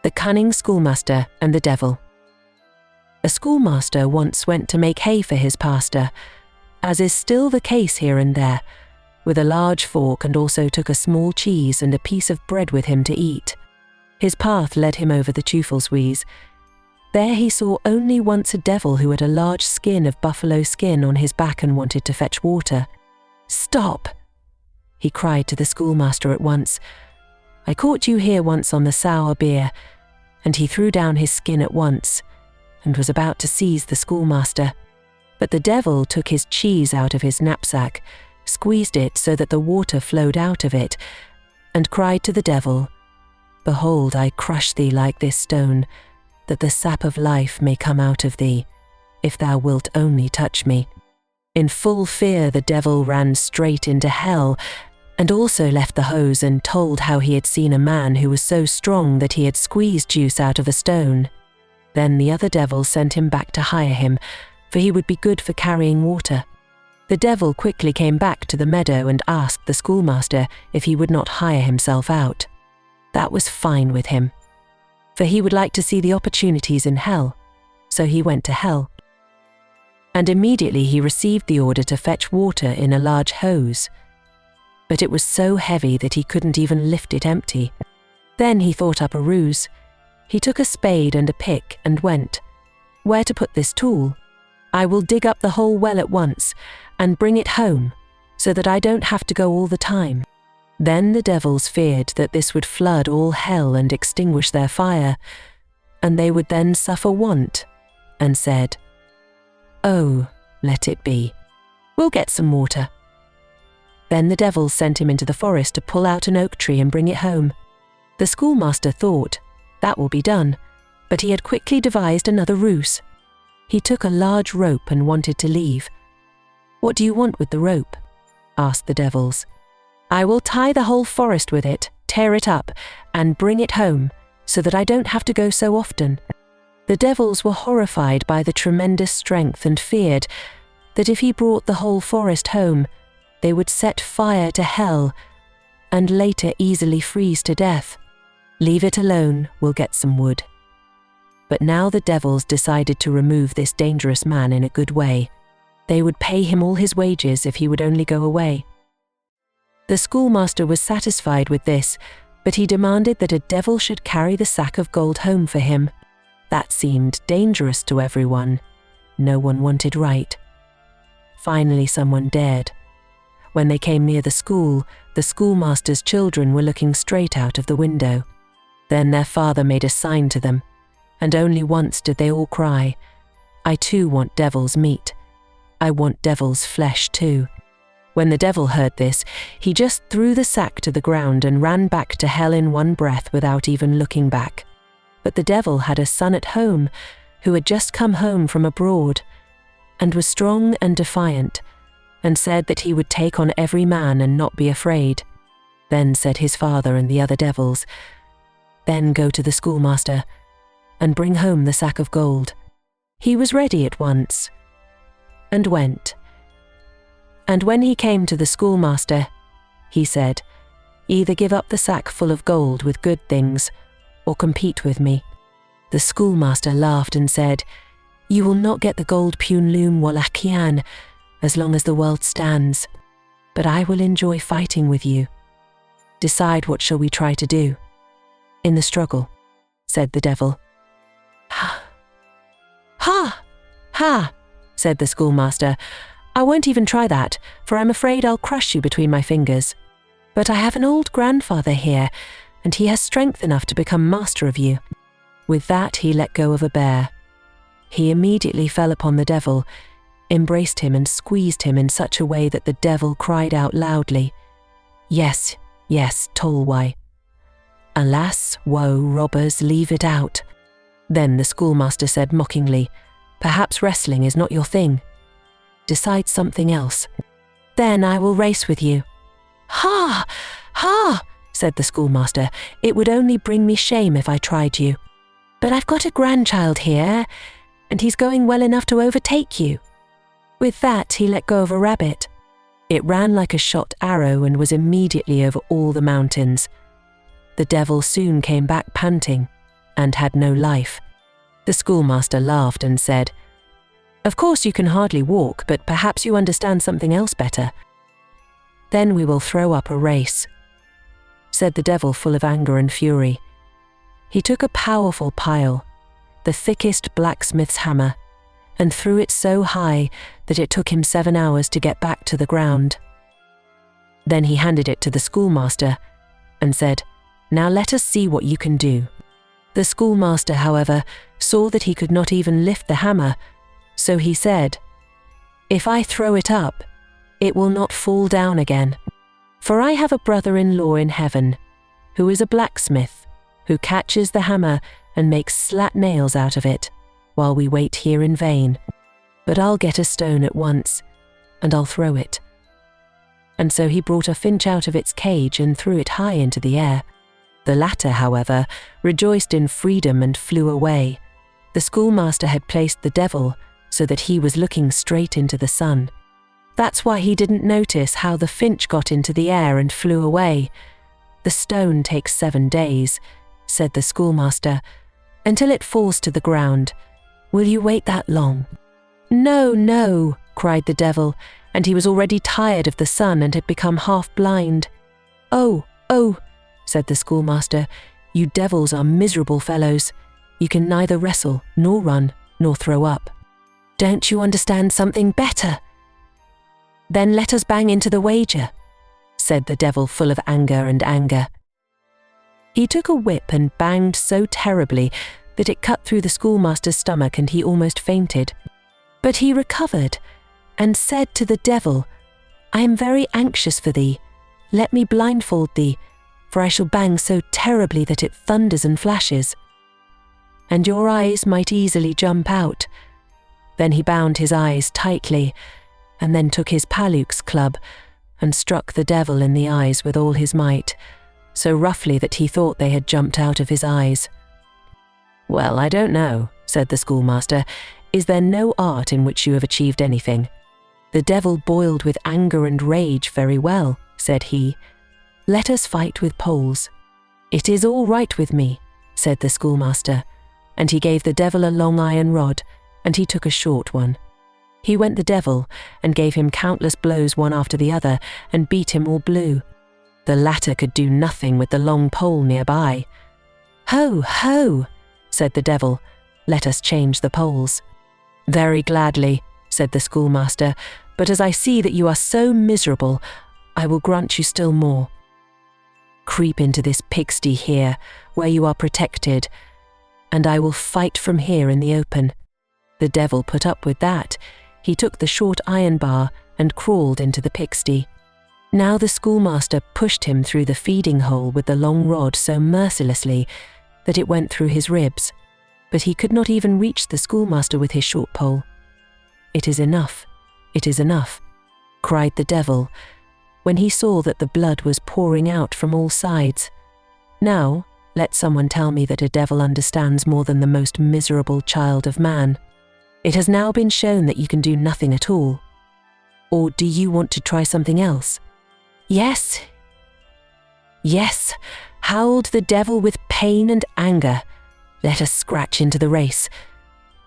The Cunning Schoolmaster and the Devil. A schoolmaster once went to make hay for his pastor, as is still the case here and there, with a large fork, and also took a small cheese and a piece of bread with him to eat. His path led him over the Teufelswiese. There he saw only once a devil who had a large skin of buffalo skin on his back and wanted to fetch water. "Stop!" he cried to the schoolmaster at once. "I caught you here once on the sour beer," and he threw down his skin at once, and was about to seize the schoolmaster. But the devil took his cheese out of his knapsack, squeezed it so that the water flowed out of it, and cried to the devil, "Behold, I crush thee like this stone, that the sap of life may come out of thee, if thou wilt only touch me." In full fear the devil ran straight into hell, and also left the hose and told how he had seen a man who was so strong that he had squeezed juice out of a stone. Then the other devils sent him back to hire him, for he would be good for carrying water. The devil quickly came back to the meadow and asked the schoolmaster if he would not hire himself out. That was fine with him, for he would like to see the opportunities in hell, so he went to hell. And immediately he received the order to fetch water in a large hose, but it was so heavy that he couldn't even lift it empty. Then he thought up a ruse. He took a spade and a pick and went, "Where to put this tool? I will dig up the whole well at once and bring it home, so that I don't have to go all the time." Then the devils feared that this would flood all hell and extinguish their fire, and they would then suffer want, and said, "Oh, let it be. We'll get some water." Then the devils sent him into the forest to pull out an oak tree and bring it home. The schoolmaster thought, that will be done, but he had quickly devised another ruse. He took a large rope and wanted to leave. "What do you want with the rope?" asked the devils. "I will tie the whole forest with it, tear it up, and bring it home, so that I don't have to go so often." The devils were horrified by the tremendous strength and feared that if he brought the whole forest home, they would set fire to hell and later easily freeze to death. "Leave it alone, we'll get some wood." But now the devils decided to remove this dangerous man in a good way. They would pay him all his wages if he would only go away. The schoolmaster was satisfied with this, but he demanded that a devil should carry the sack of gold home for him. That seemed dangerous to everyone. No one wanted right. Finally, someone dared. When they came near the schoolmaster's children were looking straight out of the window. Then their father made a sign to them, and only once did they all cry, "I too want devil's meat. I want devil's flesh too." When the devil heard this, he just threw the sack to the ground and ran back to hell in one breath without even looking back. But the devil had a son at home who had just come home from abroad, and was strong and defiant, and said that he would take on every man and not be afraid. Then said his father and the other devils, "Then go to the schoolmaster and bring home the sack of gold." He was ready at once, and went. And when he came to the schoolmaster, he said, "Either give up the sack full of gold with good things, or compete with me." The schoolmaster laughed and said, "You will not get the gold Punlum Wallachian as long as the world stands, but I will enjoy fighting with you. Decide what shall we try to do." "In the struggle," said the devil. "Ha! Ha! Ha!" said the schoolmaster. "I won't even try that, for I'm afraid I'll crush you between my fingers. But I have an old grandfather here, and he has strength enough to become master of you." With that he let go of a bear. He immediately fell upon the devil, embraced him and squeezed him in such a way that the devil cried out loudly, "Yes, yes, Tolwai. Alas, woe, robbers, leave it out." Then the schoolmaster said mockingly, "Perhaps wrestling is not your thing. Decide something else. Then I will race with you." "Ha! Ha!" said the schoolmaster. "It would only bring me shame if I tried you. But I've got a grandchild here, and he's going well enough to overtake you." With that he let go of a rabbit. It ran like a shot arrow and was immediately over all the mountains. The devil soon came back panting, and had no life. The schoolmaster laughed and said, "Of course you can hardly walk, but perhaps you understand something else better. Then we will throw up a race," said the devil, full of anger and fury. He took a powerful pile, the thickest blacksmith's hammer, and threw it so high that it took him 7 hours to get back to the ground. Then he handed it to the schoolmaster and said, "Now let us see what you can do." The schoolmaster, however, saw that he could not even lift the hammer, so he said, "If I throw it up, it will not fall down again. For I have a brother-in-law in heaven, who is a blacksmith, who catches the hammer and makes slat nails out of it, while we wait here in vain. But I'll get a stone at once, and I'll throw it." And so he brought a finch out of its cage and threw it high into the air. The latter, however, rejoiced in freedom and flew away. The schoolmaster had placed the devil so that he was looking straight into the sun. That's why he didn't notice how the finch got into the air and flew away. "The stone takes 7 days," said the schoolmaster, "until it falls to the ground. Will you wait that long?" "No, no," cried the devil, and he was already tired of the sun and had become half blind. "Oh, oh," said the schoolmaster, "you devils are miserable fellows. You can neither wrestle, nor run, nor throw up. Don't you understand something better? Then let us bang into the wager," said the devil, full of anger. He took a whip and banged so terribly that it cut through the schoolmaster's stomach and he almost fainted. But he recovered and said to the devil, "I am very anxious for thee. Let me blindfold thee, for I shall bang so terribly that it thunders and flashes. And your eyes might easily jump out." Then he bound his eyes tightly, and then took his palux club and struck the devil in the eyes with all his might, so roughly that he thought they had jumped out of his eyes. "Well, I don't know," said the schoolmaster. "Is there no art in which you have achieved anything?" The devil boiled with anger and rage. "Very well," said he. "Let us fight with poles." "It is all right with me," said the schoolmaster, and he gave the devil a long iron rod, and he took a short one. He went the devil and gave him countless blows one after the other and beat him all blue. The latter could do nothing with the long pole nearby. "Ho, ho," said the devil, "let us change the poles." "Very gladly," said the schoolmaster, "but as I see that you are so miserable, I will grant you still more. Creep into this pigsty here, where you are protected, and I will fight from here in the open." The devil put up with that. He took the short iron bar and crawled into the pigsty. Now the schoolmaster pushed him through the feeding hole with the long rod so mercilessly that it went through his ribs, but he could not even reach the schoolmaster with his short pole. "It is enough, it is enough," cried the devil, when he saw that the blood was pouring out from all sides. "Now, let someone tell me that a devil understands more than the most miserable child of man. It has now been shown that you can do nothing at all. Or do you want to try something else?" "Yes, yes," howled the devil with pain and anger. "Let us scratch into the race."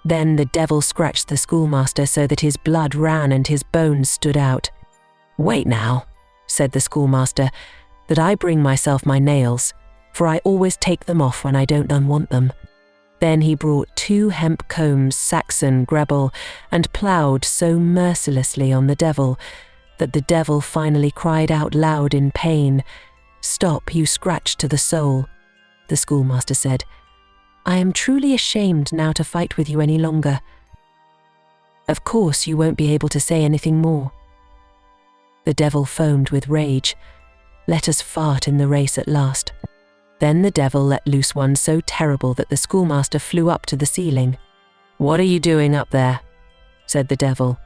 Then the devil scratched the schoolmaster so that his blood ran and his bones stood out. "Wait now," said the schoolmaster, "that I bring myself my nails, for I always take them off when I don't unwant them." Then he brought 2 hemp combs, Saxon, Grebel, and ploughed so mercilessly on the devil that the devil finally cried out loud in pain. "Stop, you scratch to the soul." The schoolmaster said, "I am truly ashamed now to fight with you any longer. Of course you won't be able to say anything more." The devil foamed with rage. "Let us fart in the race at last." Then the devil let loose one so terrible that the schoolmaster flew up to the ceiling. "What are you doing up there?" said the devil.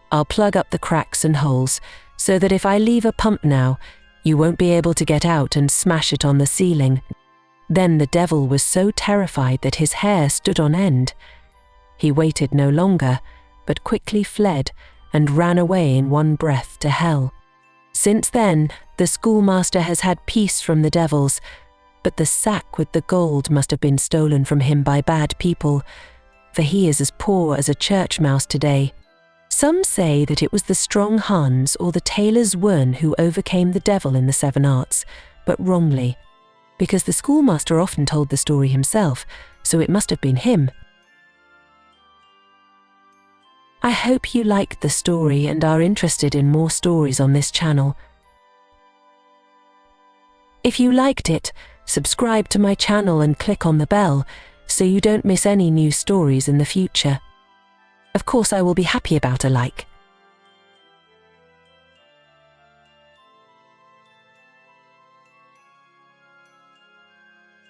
"I'll plug up the cracks and holes, so that if I leave a pump now, you won't be able to get out and smash it on the ceiling." Then the devil was so terrified that his hair stood on end. He waited no longer, but quickly fled and ran away in one breath to hell. Since then, the schoolmaster has had peace from the devils, but the sack with the gold must have been stolen from him by bad people, for he is as poor as a church mouse today. Some say that it was the strong Hans or the tailor's Wern who overcame the devil in the 7 arts, but wrongly, because the schoolmaster often told the story himself, so it must have been him. I hope you liked the story and are interested in more stories on this channel. If you liked it, subscribe to my channel and click on the bell so you don't miss any new stories in the future. Of course, I will be happy about a like.